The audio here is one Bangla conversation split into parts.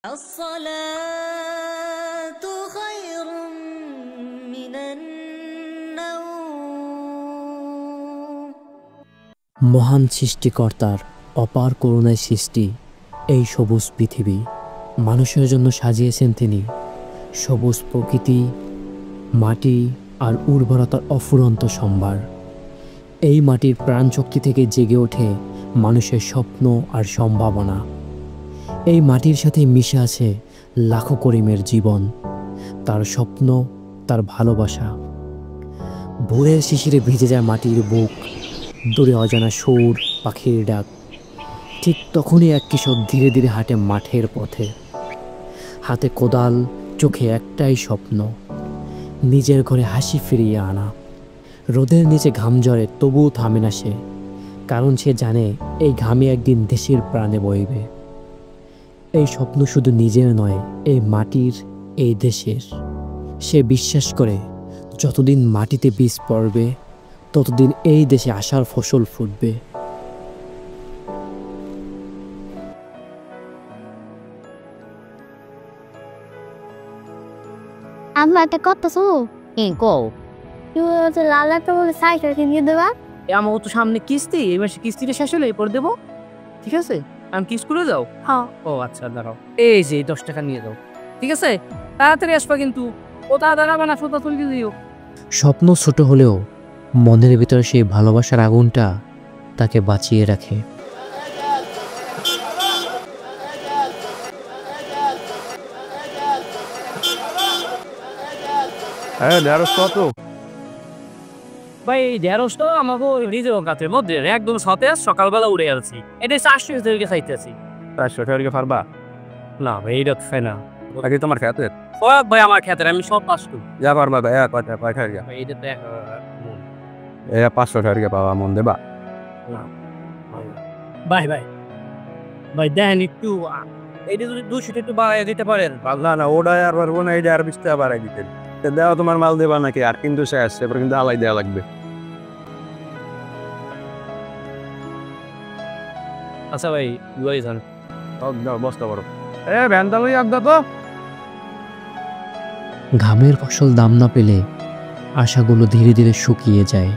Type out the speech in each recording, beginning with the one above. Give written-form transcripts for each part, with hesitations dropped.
الصلاة خير من النوم। মহান সৃষ্টিকর্তার অপার করুণায় সৃষ্টি এই সবুজ পৃথিবী মানুষের জন্য সাজিয়েছেন তিনি। সবুজ প্রকৃতি, মাটি আর উর্বরতার অফুরন্ত সম্ভার। এই মাটির প্রাণশক্তি থেকে জেগে ওঠে মানুষের স্বপ্ন আর সম্ভাবনা। এই মাটির সাথে মিশে আছে লাখো করিমের জীবন, তার স্বপ্ন, তার ভালোবাসা। ভোরের শিশিরে ভিজে যায় মাটির বুক, দূরে অজানা সুর, পাখির ডাক। ঠিক তখনই এক কৃষক ধীরে ধীরে হাঁটে মাঠের পথে, হাতে কোদাল, চোখে একটাই স্বপ্ন, নিজের ঘরে হাসি ফিরিয়ে আনা। রোদের নিচে ঘাম ঝরে, তবুও থামে না সে, কারণ সে জানে এই ঘামে একদিন দেশের প্রাণে বইবে। এই স্বপ্ন শুধু নিজের নয়, এই মাটির, এই দেশের। সে বিশ্বাস করে যতদিন মাটিতে বীজ পড়বে, ততদিন এই দেশে আশার ফসল ফুটবে। আমরা একটা কথা শুনো কও তুমি হচ্ছে লাল একটা বলে সাইকেল কিনে দেবা। আমার তো সামনে কিস্তি, এই মাসে কিস্তিটা শেষ হলে এরপর দেবো, ঠিক আছে? আমি কিস্তি করে দাও। হ্যাঁ ও আচ্ছা, দাঁড়াও, এই যে 10 টাকা নিয়ে যাও, ঠিক আছে? তাড়াতাড়ি আসবা কিন্তু, ও দাঁড়াবে না, সোজা তুলে দিও। স্বপ্ন ছোট হলেও মনের ভিতরে সেই ভালোবাসার আগুনটা তাকে বাঁচিয়ে রাখে। হ্যাঁ, ঢেঁড়স কত? ভাই ঢেঁড়স তো আমাকে নিজের গাছের মধ্যে একদম সতেজ, সকালবেলা উড়ে আসছি। এটা 400 টাকা চাইতেছি। 400 টাকা পারবা? না ভাই, এইটা তো খাই না। নাকি তোমার খেতের? সব ভাই আমার খেতের, আমি সব পাঁচটু। যা পারবা ভাই, কয়টা পাইখা গিয়া ভাই এটা তো এ 500 টাকা পাওয়া মন দেবা? ভাই ভাই ভাই দেন একটু, এইটা যদি 200 একটু বাড়াই দিতে পারেন। না না, ওটা আর পারবো না, এইটা আর 20 টাকা বাড়াই দিতেন। দেওয়া তোমার মাল দেবা নাকি? আর কিন্তু শেষ, এবার কিন্তু আলাই দেওয়া লাগবে। আচ্ছা ভাই, লই যান। বস্তা বড় ভ্যানটা লই আড্ডা তো। ঘামের ফসল দাম না পেলে আশাগুলো ধীরে ধীরে শুকিয়ে যায়।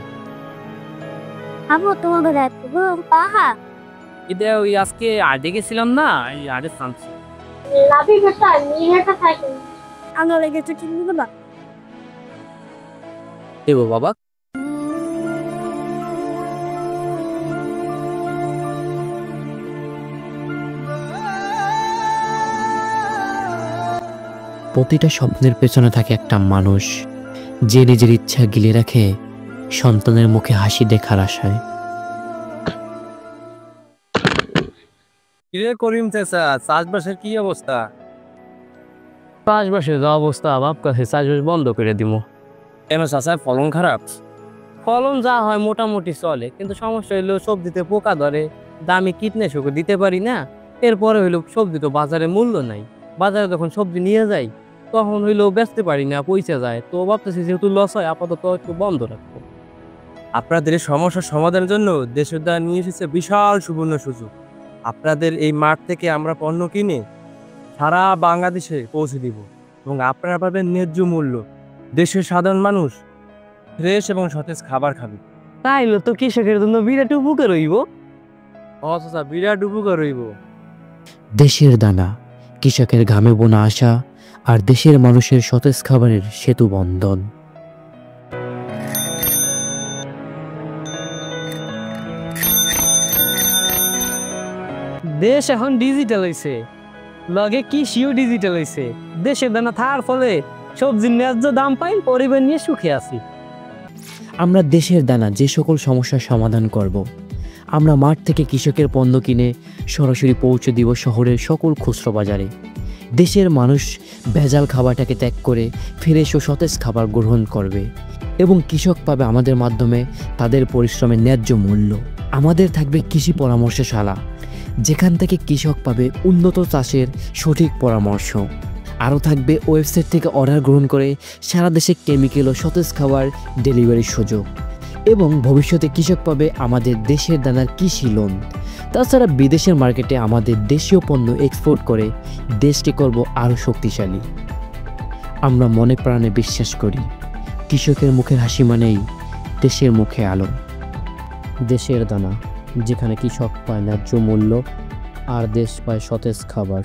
আমরা তোমাদের একটু পাহা এটা ওই আজকে আডে গেছিলাম না, এই আডে শান্তি লাভি বেটা নিয়ে একটা সাইকেল আমরা লেগে একটু কিনে দেবা। দেবো বাবা। প্রতিটা স্বপ্নের পেছনে থাকে একটা মানুষ, যে নিজের ইচ্ছা গিলে রাখে সন্তানের মুখে হাসি দেখার আশায়। কিরে করিম চাচা, চাষবাসের কি অবস্থা? চাষবাসের যা অবস্থা, বাপ কাছে চাষবাস বন্ধ করে দিব। কেন চাচা, ফলন খারাপ? ফলন যা হয় মোটামুটি চলে, কিন্তু সমস্যা হইলো সবজিতে পোকা ধরে, দামি কীটনাশক দিতে পারি না। এরপরে হইলো সবজি তো বাজারে মূল্য নাই, বাজারে যখন সবজি নিয়ে যাই তখন হইলো বেচতে পারি না, পয়সা যায়। তো ভাবতেছি যেহেতু লস হয়, আপাতত একটু বন্ধ রাখবো। আপনাদের এই সমস্যার সমাধানের জন্য দেশের দ্বারা নিয়ে এসেছে বিশাল সুবর্ণ সুযোগ। আপনাদের এই মাঠ থেকে আমরা পণ্য কিনে সারা বাংলাদেশে পৌঁছে দিব এবং আপনারা পাবেন ন্যায্য মূল্য। দেশের সাধারণ মানুষ ফ্রেশ এবং সতেজ খাবার খাবে। তাইলে তো কৃষকের জন্য বিরাট উপকার হইব। অথচ বিরাট উপকার হইব। দেশের দানা, কৃষকের ঘামে বোনা আশা, আর দেশের মানুষের সতেজ খাবারের সেতু বন্ধন। দেশ এখন ডিজিটাল হয়েছে, লগে কৃষিও ডিজিটাল হয়েছে। দেশের দানা থাকার ফলে সবজির ন্যায্য দাম পাই, পরিবার নিয়ে সুখে আছি। আমরা দেশের দানা যে সকল সমস্যার সমাধান করব। আমরা মাঠ থেকে কৃষকের পণ্য কিনে সরাসরি পৌঁছে দিব শহরের সকল খুচরো বাজারে। দেশের মানুষ ভেজাল খাবারটাকে ত্যাগ করে ফ্রেশ ও সতেজ খাবার গ্রহণ করবে এবং কৃষক পাবে আমাদের মাধ্যমে তাদের পরিশ্রমের ন্যায্য মূল্য। আমাদের থাকবে কৃষি পরামর্শশালা, যেখান থেকে কৃষক পাবে উন্নত চাষের সঠিক পরামর্শ। আরও থাকবে ওয়েবসাইট থেকে অর্ডার গ্রহণ করে সারা দেশে কেমিক্যাল ও সতেজ খাবার ডেলিভারির সুযোগ। এবং ভবিষ্যতে কৃষক পাবে আমাদের দেশের দানার কৃষি লোন। তাছাড়া বিদেশের মার্কেটে আমাদের দেশীয় পণ্য এক্সপোর্ট করে দেশকে করব আরও শক্তিশালী। আমরা মনে প্রাণে বিশ্বাস করি কৃষকের মুখের হাসি মানেই দেশের মুখে আলো। দেশের দানা, যেখানে কৃষক পায় ন্যায্য মূল্য আর দেশ পায় সতেজ খাবার।